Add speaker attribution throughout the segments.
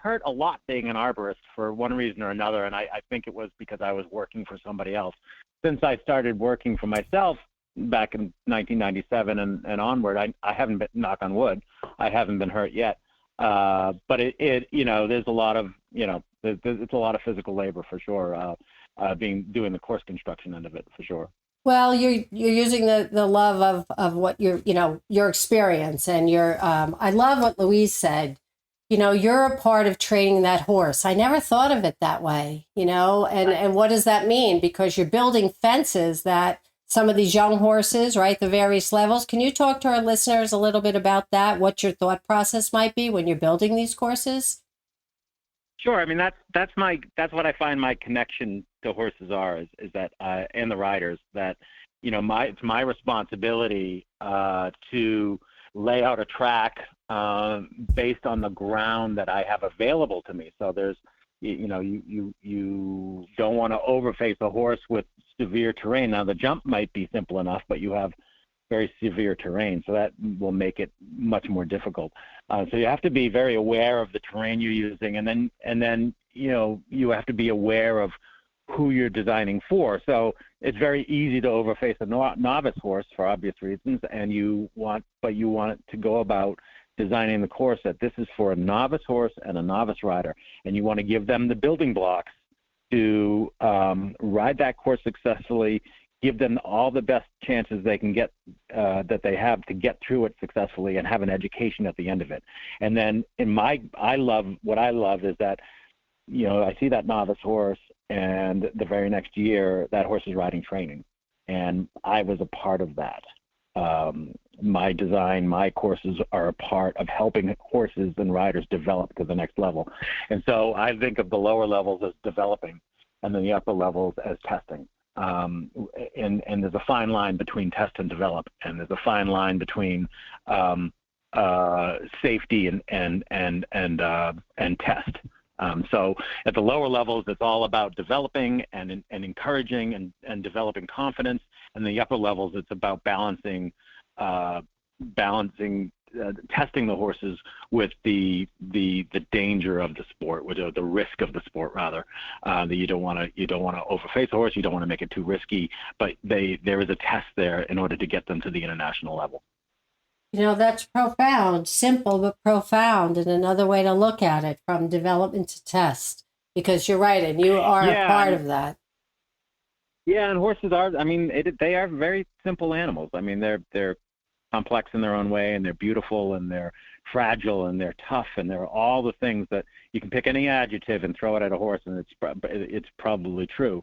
Speaker 1: hurt a lot being an arborist for one reason or another, and I think it was because I was working for somebody else. Since I started working for myself back in 1997 and onward, I haven't been, knock on wood, I haven't been hurt yet. But there's a lot of, it's a lot of physical labor for sure, doing the course construction end of it for sure.
Speaker 2: Well, you're using the love of what your experience and I love what Louise said. You're a part of training that horse. I never thought of it that way, and what does that mean? Because you're building fences that some of these young horses, right, the various levels. Can you talk to our listeners a little bit about that? What your thought process might be when you're building these courses?
Speaker 1: Sure. I mean, that's what I find my connection to horses is that and the riders, that it's my responsibility to lay out a track based on the ground that I have available to me. So there's you don't want to overface a horse with severe terrain. Now the jump might be simple enough, but you have very severe terrain, so that will make it much more difficult. So you have to be very aware of the terrain you're using, and then you have to be aware of who you're designing for. So it's very easy to overface a novice horse for obvious reasons, and you want to go about designing the course that this is for a novice horse and a novice rider, and you want to give them the building blocks to ride that course successfully. Give them all the best chances they can get, that they have to get through it successfully and have an education at the end of it. And then I love is that, I see that novice horse and the very next year that horse is riding training. And I was a part of that. My design, my courses are a part of helping horses and riders develop to the next level. And so I think of the lower levels as developing and then the upper levels as testing. And there's a fine line between test and develop, and there's a fine line between safety and test. So at the lower levels, it's all about developing and encouraging and developing confidence. And the upper levels, it's about balancing testing the horses with the danger of the sport, with the risk of the sport rather. That you don't want to overface a horse, you don't want to make it too risky, but there is a test there in order to get them to the international level.
Speaker 2: That's profound, simple but profound, and another way to look at it, from development to test, because you're right, and you are a part of that.
Speaker 1: Yeah, and horses are, they are very simple animals. I mean, they're complex in their own way, and they're beautiful, and they're fragile, and they're tough, and they're all the things that you can pick any adjective and throw it at a horse, and it's probably true.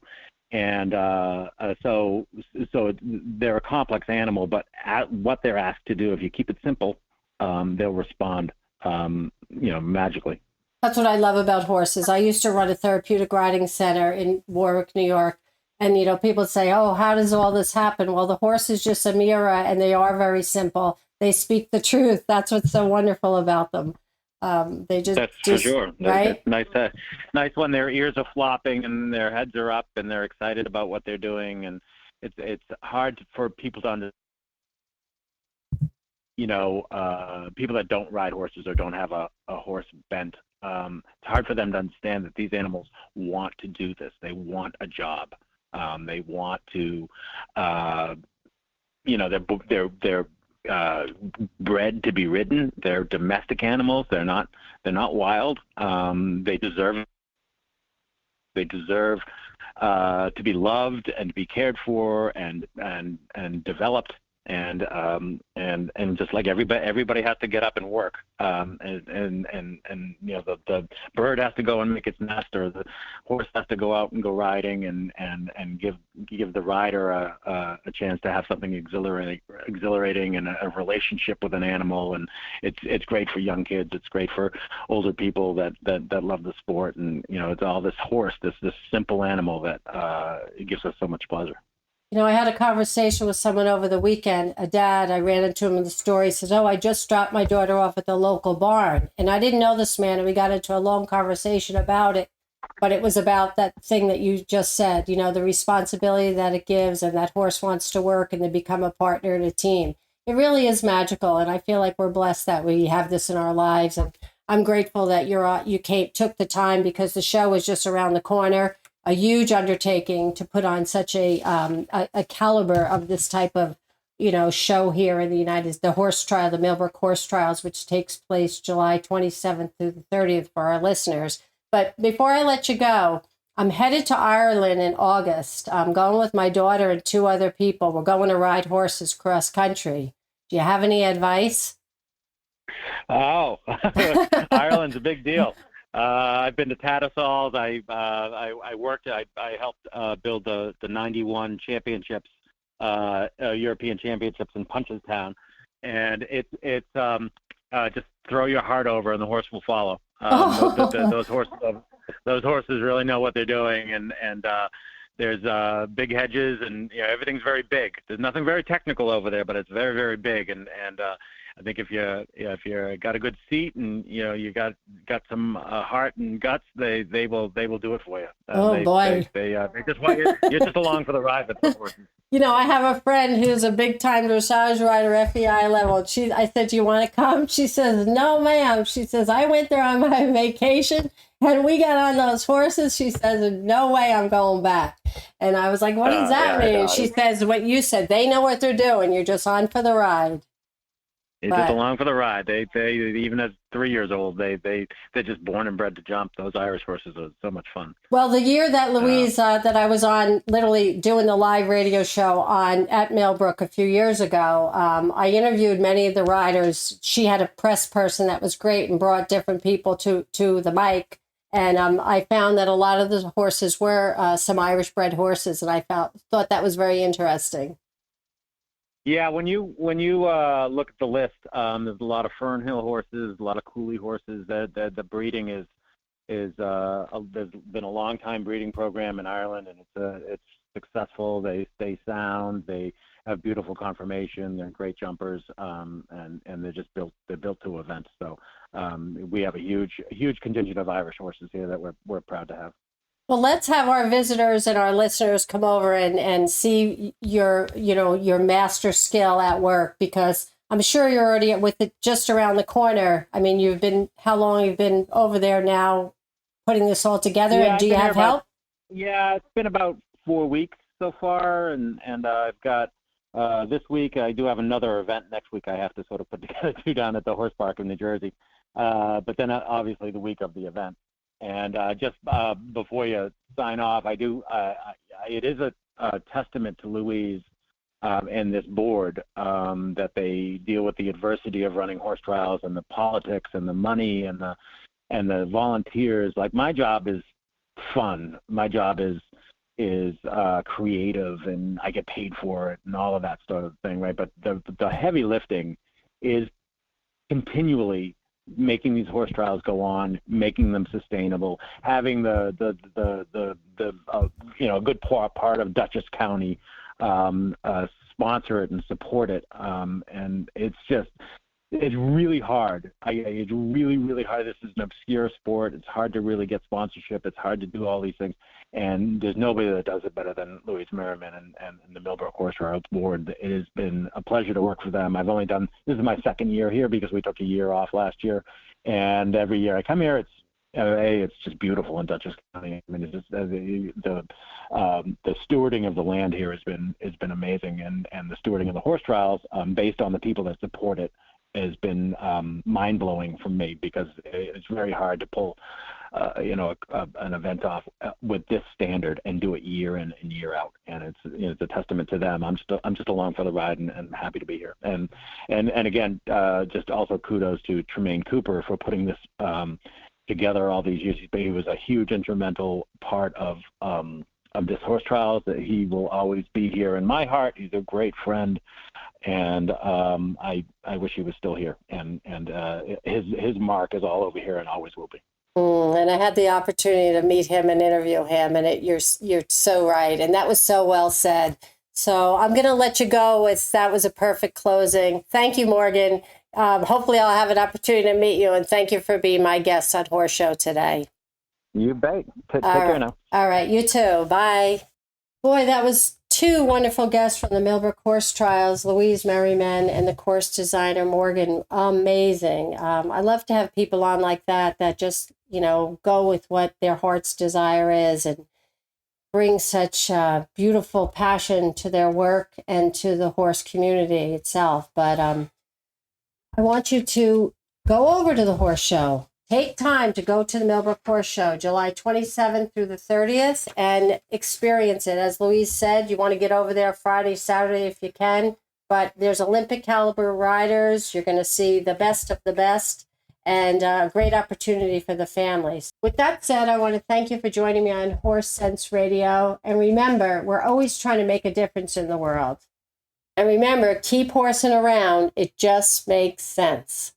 Speaker 1: And so they're a complex animal, but what they're asked to do, if you keep it simple, they'll respond, magically.
Speaker 2: That's what I love about horses. I used to run a therapeutic riding center in Warwick, New York. And, people say, oh, how does all this happen? Well, the horse is just a mirror, and they are very simple. They speak the truth. That's what's so wonderful about them. That's
Speaker 1: for sure.
Speaker 2: Right?
Speaker 1: Nice when their ears are flopping and their heads are up and they're excited about what they're doing. And it's hard for people to understand, people that don't ride horses or don't have a horse bent. It's hard for them to understand that these animals want to do this. They want a job. They want to, they're bred to be ridden. They're domestic animals. They're not wild. They deserve to be loved and to be cared for and developed. And just like everybody has to get up and work. The bird has to go and make its nest, or the horse has to go out and go riding, and give the rider a chance to have something exhilarating and a relationship with an animal. And it's great for young kids. It's great for older people that love the sport. And it's all this horse, this simple animal that it gives us so much pleasure.
Speaker 2: I had a conversation with someone over the weekend, a dad. I ran into him in the store. He says, oh, I just dropped my daughter off at the local barn. And I didn't know this man, and we got into a long conversation about it. But it was about that thing that you just said, the responsibility that it gives, and that horse wants to work and to become a partner in a team. It really is magical, and I feel like we're blessed that we have this in our lives. And I'm grateful that you took the time, because the show is just around the corner. A huge undertaking to put on such a caliber of this type of show here in the Horse Trial, the Millbrook Horse Trials, which takes place July 27th through the 30th for our listeners. But before I let you go, I'm headed to Ireland in August. I'm going with my daughter and 2 other people. We're going to ride horses cross country. Do you have any advice?
Speaker 1: Oh, Ireland's a big deal. I've been to Tattersalls. I helped build the 91 championships, European championships in Punchestown, and it's just throw your heart over and the horse will follow. Those horses really know what they're doing, and there's big hedges, and everything's very big. There's nothing very technical over there, but it's very, very big, and I think if you got a good seat and you got some heart and guts, they will do it for you.
Speaker 2: Boy!
Speaker 1: They just want you're just along for the ride with the horses.
Speaker 2: I have a friend who's a big time dressage rider, FEI level. I said, "Do you want to come?" She says, "No, ma'am." She says, "I went there on my vacation and we got on those horses." She says, "No way I'm going back." And I was like, "What does that mean?" She says, "What you said. They know what they're doing. You're just on for the ride."
Speaker 1: They're just along for the ride. They even at 3 years old, they're just born and bred to jump. Those Irish horses are so much fun. Well,
Speaker 2: the year that Louise that I was on, literally doing the live radio show at Millbrook a few years ago, I interviewed many of the riders. She had a press person that was great and brought different people to the mic, and I found that a lot of the horses were some Irish bred horses, and I thought that was very interesting.
Speaker 1: Yeah, when you look at the list, there's a lot of Fernhill horses, a lot of Cooley horses. The breeding is there's been a long time breeding program in Ireland, and it's successful. They stay sound. They have beautiful conformation. They're great jumpers, and they're built to events. So we have a huge contingent of Irish horses here that we're proud to have.
Speaker 2: Well, let's have our visitors and our listeners come over and see your master skill at work, because I'm sure you're already with it just around the corner. I mean, how long you've been over there now putting this all together, and do you have help?
Speaker 1: Yeah, it's been about 4 weeks so far, and I've got this week I do have another event next week I have to sort of put together too down at the horse park in New Jersey, but then obviously the week of the event. And just before you sign off, it is a testament to Louise and this board that they deal with the adversity of running horse trials and the politics and the money and the volunteers. Like, my job is fun. My job is creative, and I get paid for it and all of that sort of thing, right? But the heavy lifting is continually making these horse trials go on, making them sustainable, having the good part of Dutchess County sponsor it and support it, and it's really hard. It's really, really hard. This is an obscure sport. It's hard to really get sponsorship. It's hard to do all these things. And there's nobody that does it better than Louise Meryman and the Millbrook Horse Trials board. It has been a pleasure to work for them. This is my second year here because we took a year off last year. And every year I come here, it's just beautiful in Dutchess County. I mean, it's just the stewarding of the land here has been amazing, and the stewarding of the horse trials, based on the people that support it, has been mind-blowing for me, because it's very hard to pull an event off with this standard and do it year in and year out. And it's a testament to them. I'm just along for the ride, and happy to be here. And again, just also kudos to Tremaine Cooper for putting this together all these years. He was a huge instrumental part of this horse trials. That he will always be here in my heart. He's a great friend, and I wish he was still here. And his mark is all over here and always will be.
Speaker 2: And I had the opportunity to meet him and interview him, and you're so right, and that was so well said. So I'm going to let you go that was a perfect closing. Thank you, Morgan. Hopefully I'll have an opportunity to meet you, and thank you for being my guest on Horse Show today.
Speaker 1: You bet. Take care now.
Speaker 2: All right, you too. Bye. Boy, that was two wonderful guests from the Millbrook Horse Trials, Louise Meryman and the course designer Morgan. Amazing. I love to have people on like that just, go with what their heart's desire is and bring such beautiful passion to their work and to the horse community itself. But I want you to go over to the horse show. Take time to go to the Millbrook Horse Show, July 27th through the 30th, and experience it. As Louise said, you want to get over there Friday, Saturday if you can, but there's Olympic caliber riders. You're going to see the best of the best, and a great opportunity for the families. With that said, I want to thank you for joining me on Horse Sense Radio. And remember, we're always trying to make a difference in the world. And remember, keep horsing around. It just makes sense.